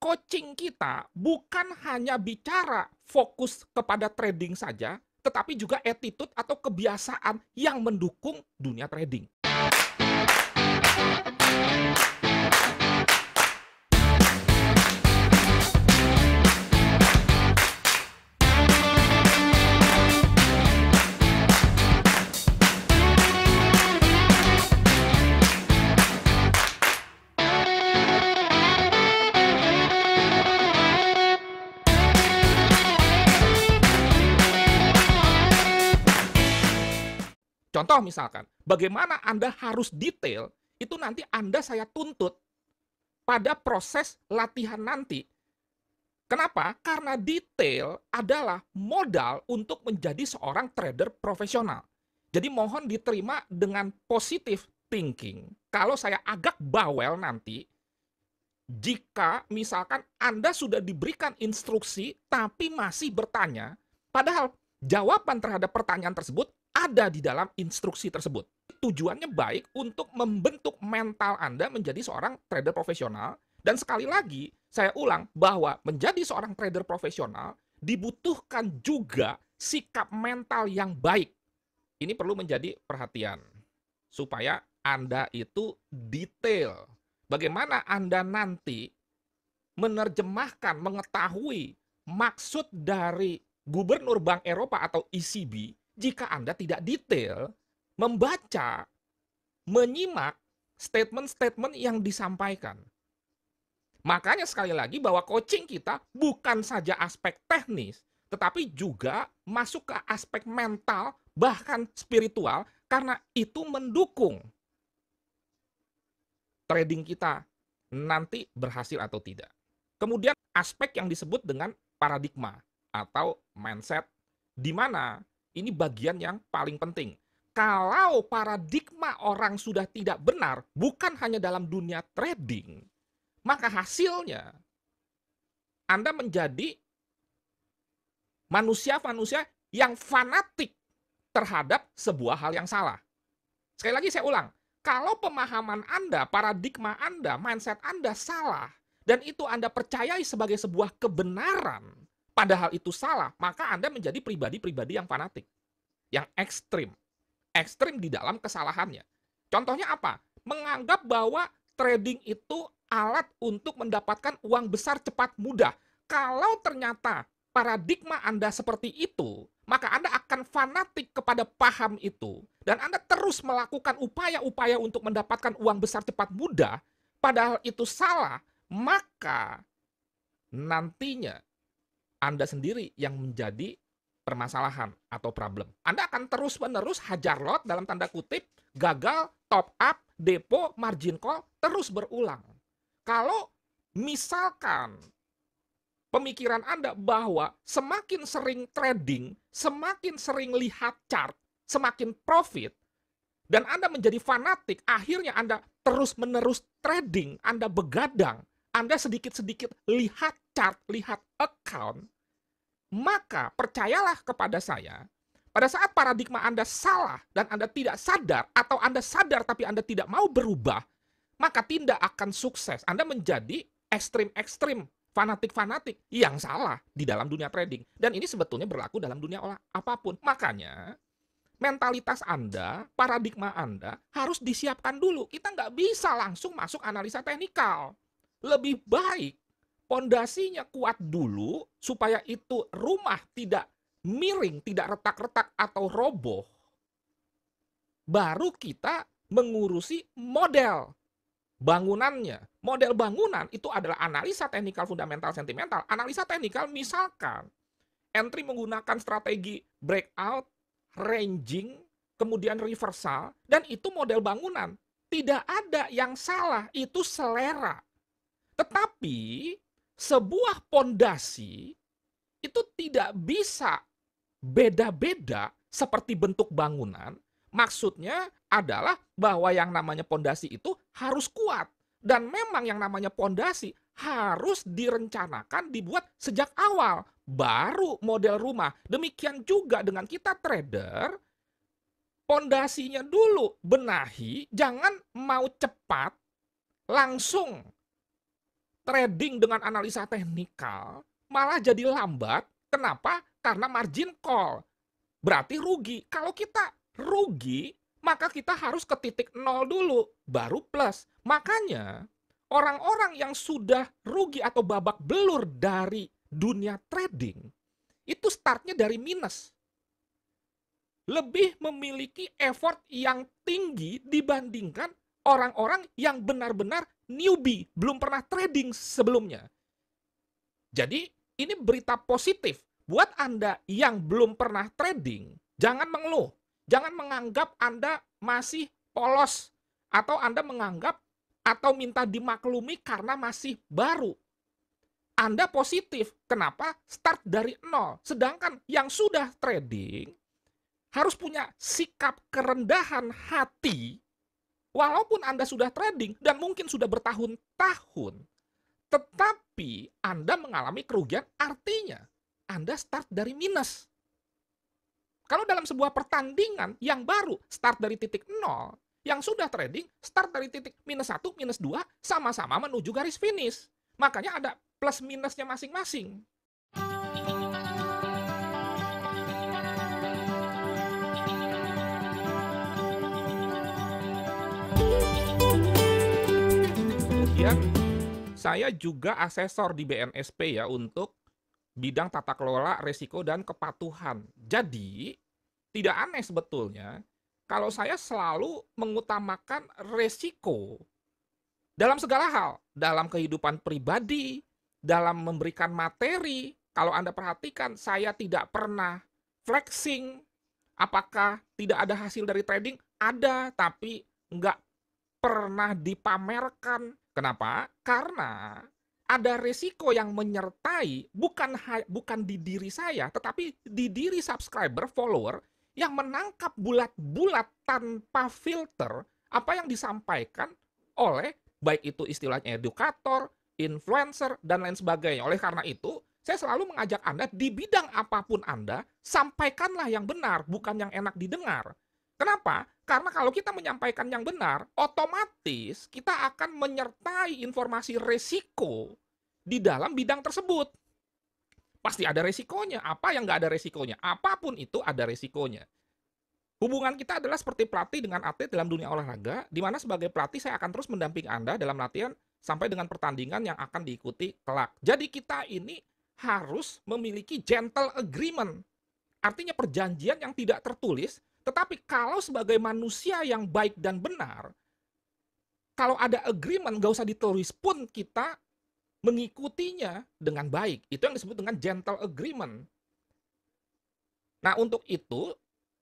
coaching kita bukan hanya bicara fokus kepada trading saja, tetapi juga attitude atau kebiasaan yang mendukung dunia trading. Contoh misalkan, bagaimana Anda harus detail, itu nanti Anda saya tuntut pada proses latihan nanti. Kenapa? Karena detail adalah modal untuk menjadi seorang trader profesional. Jadi mohon diterima dengan positive thinking. Kalau saya agak bawel nanti, jika misalkan Anda sudah diberikan instruksi tapi masih bertanya, padahal jawaban terhadap pertanyaan tersebut ada di dalam instruksi tersebut. Tujuannya baik untuk membentuk mental Anda menjadi seorang trader profesional. Dan sekali lagi, saya ulang bahwa menjadi seorang trader profesional dibutuhkan juga sikap mental yang baik. Ini perlu menjadi perhatian. Supaya Anda itu detail. Bagaimana Anda nanti menerjemahkan, mengetahui maksud dari Gubernur Bank Eropa atau ECB jika Anda tidak detail membaca, menyimak statement-statement yang disampaikan. Makanya sekali lagi bahwa coaching kita bukan saja aspek teknis, tetapi juga masuk ke aspek mental, bahkan spiritual, karena itu mendukung trading kita nanti berhasil atau tidak. Kemudian aspek yang disebut dengan paradigma atau mindset, di mana ini bagian yang paling penting. Kalau paradigma orang sudah tidak benar, bukan hanya dalam dunia trading, maka hasilnya Anda menjadi manusia-manusia yang fanatik terhadap sebuah hal yang salah. Sekali lagi saya ulang, kalau pemahaman Anda, paradigma Anda, mindset Anda salah, dan itu Anda percayai sebagai sebuah kebenaran, padahal itu salah, maka Anda menjadi pribadi-pribadi yang fanatik, yang ekstrim. Ekstrim di dalam kesalahannya. Contohnya apa? Menganggap bahwa trading itu alat untuk mendapatkan uang besar cepat mudah. Kalau ternyata paradigma Anda seperti itu, maka Anda akan fanatik kepada paham itu. Dan Anda terus melakukan upaya-upaya untuk mendapatkan uang besar cepat mudah, padahal itu salah, maka nantinya Anda sendiri yang menjadi permasalahan atau problem. Anda akan terus-menerus hajar lot dalam tanda kutip, gagal, top up, depo, margin call, terus berulang. Kalau misalkan pemikiran Anda bahwa semakin sering trading, semakin sering lihat chart, semakin profit, dan Anda menjadi fanatik, akhirnya Anda terus-menerus trading, Anda begadang, Anda sedikit-sedikit lihat chart, lihat account, maka percayalah kepada saya, pada saat paradigma Anda salah dan Anda tidak sadar, atau Anda sadar tapi Anda tidak mau berubah, maka tidak akan sukses. Anda menjadi ekstrim-ekstrim, fanatik-fanatik yang salah di dalam dunia trading. Dan ini sebetulnya berlaku dalam dunia apapun. Makanya, mentalitas Anda, paradigma Anda harus disiapkan dulu. Kita nggak bisa langsung masuk analisa teknikal. Lebih baik pondasinya kuat dulu supaya itu rumah tidak miring, tidak retak-retak atau roboh. Baru kita mengurusi model bangunannya. Model bangunan itu adalah analisa teknikal, fundamental, sentimental. Analisa teknikal misalkan entry menggunakan strategi breakout, ranging, kemudian reversal, dan itu model bangunan. Tidak ada yang salah, itu selera. Tetapi sebuah pondasi itu tidak bisa beda-beda seperti bentuk bangunan. Maksudnya adalah bahwa yang namanya pondasi itu harus kuat. Dan memang yang namanya pondasi harus direncanakan, dibuat sejak awal. Baru model rumah. Demikian juga dengan kita trader, pondasinya dulu benahi, jangan mau cepat, langsung trading dengan analisa teknikal malah jadi lambat. Kenapa? Karena margin call. Berarti rugi. Kalau kita rugi, maka kita harus ke titik nol dulu, baru plus. Makanya, orang-orang yang sudah rugi atau babak belur dari dunia trading, itu startnya dari minus. Lebih memiliki effort yang tinggi dibandingkan orang-orang yang benar-benar newbie, belum pernah trading sebelumnya. Jadi, ini berita positif. Buat Anda yang belum pernah trading, jangan mengeluh. Jangan menganggap Anda masih polos. Atau Anda menganggap atau minta dimaklumi karena masih baru. Anda positif. Kenapa? Start dari nol. Sedangkan yang sudah trading, harus punya sikap kerendahan hati, walaupun Anda sudah trading dan mungkin sudah bertahun-tahun, tetapi Anda mengalami kerugian, artinya Anda start dari minus. Kalau dalam sebuah pertandingan yang baru start dari titik nol, yang sudah trading start dari titik minus 1, minus 2, sama-sama menuju garis finish. Makanya ada plus minusnya masing-masing. Kemudian saya juga asesor di BNSP ya untuk bidang tata kelola risiko dan kepatuhan. Jadi tidak aneh sebetulnya kalau saya selalu mengutamakan risiko dalam segala hal, dalam kehidupan pribadi, dalam memberikan materi. Kalau Anda perhatikan, saya tidak pernah flexing. Apakah tidak ada hasil dari trading? Ada, tapi nggak pernah dipamerkan. Kenapa? Karena ada risiko yang menyertai bukan di diri saya, tetapi di diri subscriber, follower, yang menangkap bulat-bulat tanpa filter apa yang disampaikan oleh baik itu istilahnya edukator, influencer, dan lain sebagainya. Oleh karena itu, saya selalu mengajak Anda di bidang apapun Anda, sampaikanlah yang benar, bukan yang enak didengar. Kenapa? Karena kalau kita menyampaikan yang benar, otomatis kita akan menyertai informasi resiko di dalam bidang tersebut. Pasti ada resikonya. Apa yang nggak ada resikonya? Apapun itu ada resikonya. Hubungan kita adalah seperti pelatih dengan atlet dalam dunia olahraga, di mana sebagai pelatih saya akan terus mendampingi Anda dalam latihan sampai dengan pertandingan yang akan diikuti kelak. Jadi kita ini harus memiliki gentle agreement. Artinya perjanjian yang tidak tertulis, tetapi kalau sebagai manusia yang baik dan benar, kalau ada agreement, nggak usah ditulis pun kita mengikutinya dengan baik. Itu yang disebut dengan gentle agreement. Nah, untuk itu,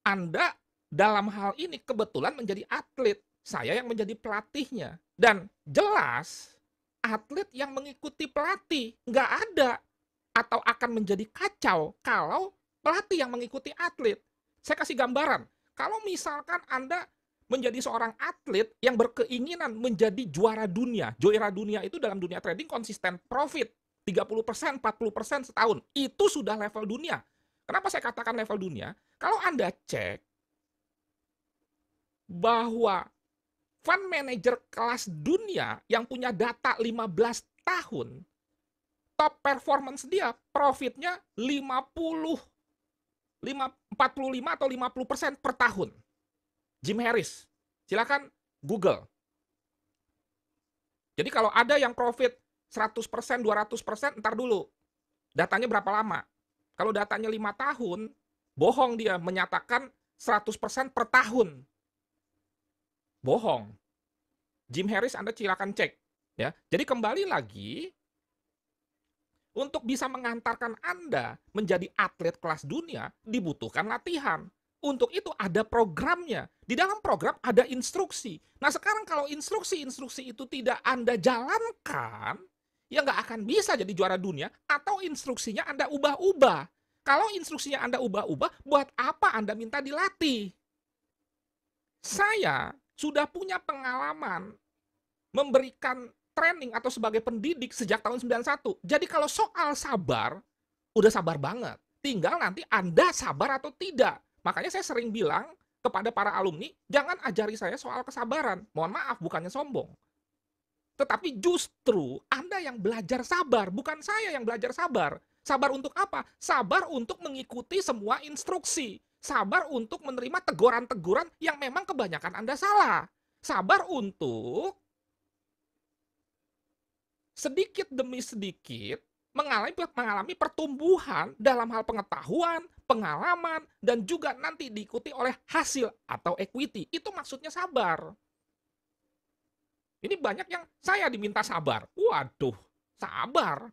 Anda dalam hal ini kebetulan menjadi atlet. Saya yang menjadi pelatihnya. Dan jelas, atlet yang mengikuti pelatih nggak ada. Atau akan menjadi kacau kalau pelatih yang mengikuti atlet. Saya kasih gambaran. Kalau misalkan Anda menjadi seorang atlet yang berkeinginan menjadi juara dunia. Juara dunia itu dalam dunia trading konsisten profit. 30%, 40% setahun. Itu sudah level dunia. Kenapa saya katakan level dunia? Kalau Anda cek bahwa fund manager kelas dunia yang punya data 15 tahun, top performance dia, profitnya 45 atau 50% per tahun. Jim Harris. Silakan Google. Jadi kalau ada yang profit 100%, 200%, ntar dulu. Datanya berapa lama? Kalau datanya 5 tahun, bohong dia menyatakan 100% per tahun. Bohong. Jim Harris Anda silakan cek. Ya. Jadi kembali lagi, untuk bisa mengantarkan Anda menjadi atlet kelas dunia, dibutuhkan latihan. Untuk itu ada programnya. Di dalam program ada instruksi. Nah sekarang kalau instruksi-instruksi itu tidak Anda jalankan, ya nggak akan bisa jadi juara dunia, atau instruksinya Anda ubah-ubah. Kalau instruksinya Anda ubah-ubah, buat apa Anda minta dilatih? Saya sudah punya pengalaman memberikan training atau sebagai pendidik sejak tahun 91. Jadi kalau soal sabar, udah sabar banget. Tinggal nanti Anda sabar atau tidak. Makanya saya sering bilang kepada para alumni, jangan ajari saya soal kesabaran. Mohon maaf, bukannya sombong. Tetapi justru Anda yang belajar sabar, bukan saya yang belajar sabar. Sabar untuk apa? Sabar untuk mengikuti semua instruksi. Sabar untuk menerima teguran-teguran yang memang kebanyakan Anda salah. Sabar untuk sedikit demi sedikit mengalami pertumbuhan dalam hal pengetahuan, pengalaman, dan juga nanti diikuti oleh hasil atau equity. Itu maksudnya sabar. Ini banyak yang saya diminta sabar. Waduh, sabar.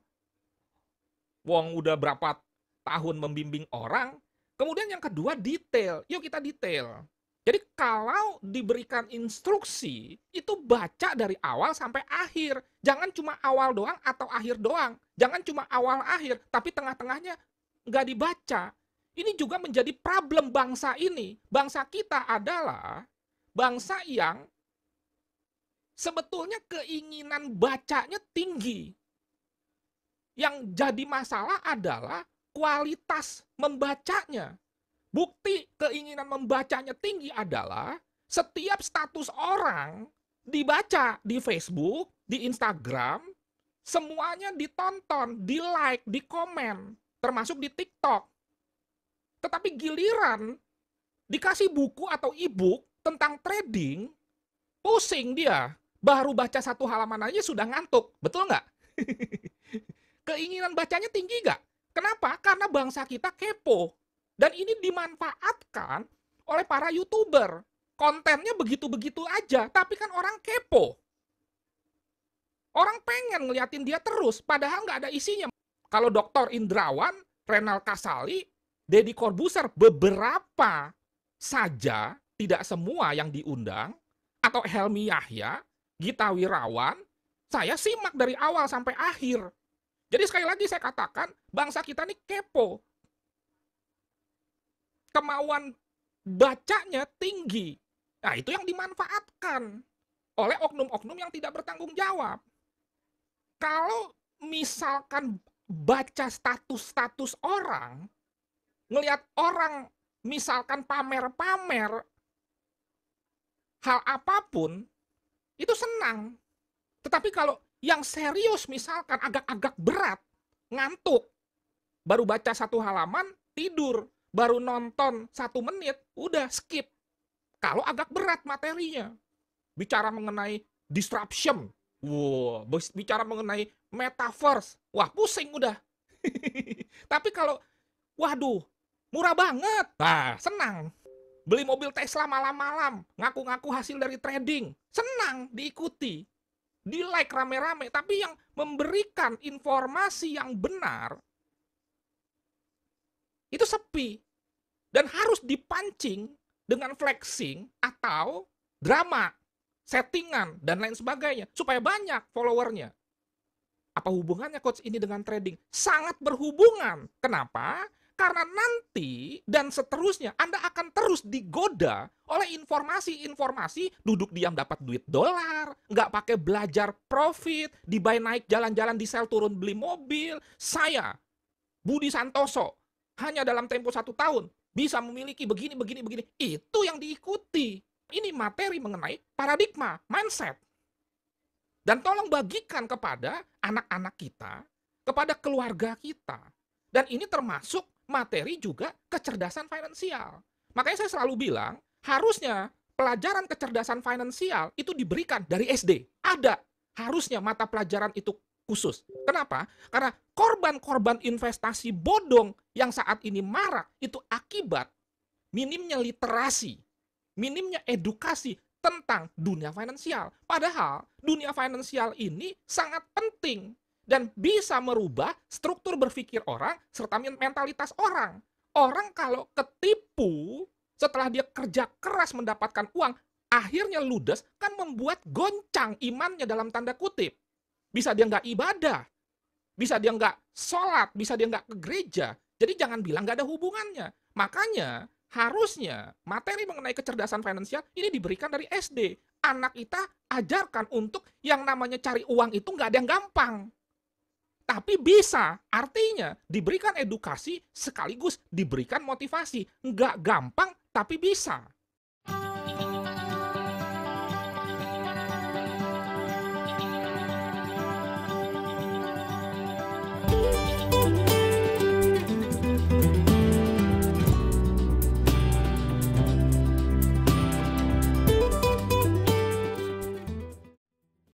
Wong udah berapa tahun membimbing orang. Kemudian yang kedua detail. Yuk kita detail. Jadi kalau diberikan instruksi, itu baca dari awal sampai akhir. Jangan cuma awal doang atau akhir doang. Jangan cuma awal akhir, tapi tengah-tengahnya nggak dibaca. Ini juga menjadi problem bangsa ini. Bangsa kita adalah bangsa yang sebetulnya keinginan bacanya tinggi. Yang jadi masalah adalah kualitas membacanya. Bukti keinginan membacanya tinggi adalah setiap status orang dibaca di Facebook, di Instagram, semuanya ditonton, di like, di komen, termasuk di TikTok. Tetapi giliran dikasih buku atau e-book tentang trading, pusing dia. Baru baca satu halaman aja sudah ngantuk. Betul nggak? Keinginan bacanya tinggi nggak? Kenapa? Karena bangsa kita kepo. Dan ini dimanfaatkan oleh para YouTuber. Kontennya begitu-begitu aja, tapi kan orang kepo. Orang pengen ngeliatin dia terus, padahal nggak ada isinya. Kalau Dr. Indrawan, Renal Kasali, Deddy Corbuzier, beberapa saja, tidak semua yang diundang, atau Helmi Yahya, Gita Wirawan, saya simak dari awal sampai akhir. Jadi sekali lagi saya katakan, bangsa kita ini kepo. Kemauan bacanya tinggi. Nah, itu yang dimanfaatkan oleh oknum-oknum yang tidak bertanggung jawab. Kalau misalkan baca status-status orang, ngelihat orang misalkan pamer-pamer hal apapun, itu senang. Tetapi kalau yang serius misalkan agak-agak berat, ngantuk, baru baca satu halaman, tidur, baru nonton 1 menit, udah skip. Kalau agak berat materinya. Bicara mengenai disruption, wow, bicara mengenai metaverse, wah pusing udah. Tapi kalau, waduh, murah banget, nah senang. Beli mobil Tesla malam-malam, ngaku-ngaku hasil dari trading, senang diikuti. Di like rame-rame, tapi yang memberikan informasi yang benar, itu sepi. Dan harus dipancing dengan flexing atau drama, settingan, dan lain sebagainya. Supaya banyak followernya. Apa hubungannya coach ini dengan trading? Sangat berhubungan. Kenapa? Karena nanti dan seterusnya Anda akan terus digoda oleh informasi-informasi duduk diam dapat duit dolar, nggak pakai belajar profit, di-buy naik jalan-jalan, di-sell turun beli mobil. Saya, Budi Santoso, hanya dalam tempo 1 tahun bisa memiliki begini. Itu yang diikuti. Ini materi mengenai paradigma, mindset. Dan tolong bagikan kepada anak-anak kita, kepada keluarga kita. Dan ini termasuk materi juga kecerdasan finansial. Makanya saya selalu bilang, harusnya pelajaran kecerdasan finansial itu diberikan dari SD. Ada. Harusnya mata pelajaran itu khusus. Kenapa? Karena korban-korban investasi bodong yang saat ini marak itu akibat minimnya literasi, minimnya edukasi tentang dunia finansial. Padahal dunia finansial ini sangat penting dan bisa merubah struktur berpikir orang serta mentalitas orang. Orang kalau ketipu setelah dia kerja keras mendapatkan uang, akhirnya ludes, kan membuat goncang imannya dalam tanda kutip. Bisa dia nggak ibadah, bisa dia nggak sholat, bisa dia nggak ke gereja. Jadi jangan bilang nggak ada hubungannya. Makanya harusnya materi mengenai kecerdasan finansial ini diberikan dari SD. Anak kita ajarkan untuk yang namanya cari uang itu nggak ada yang gampang. Tapi bisa, artinya diberikan edukasi sekaligus diberikan motivasi. Nggak gampang, tapi bisa.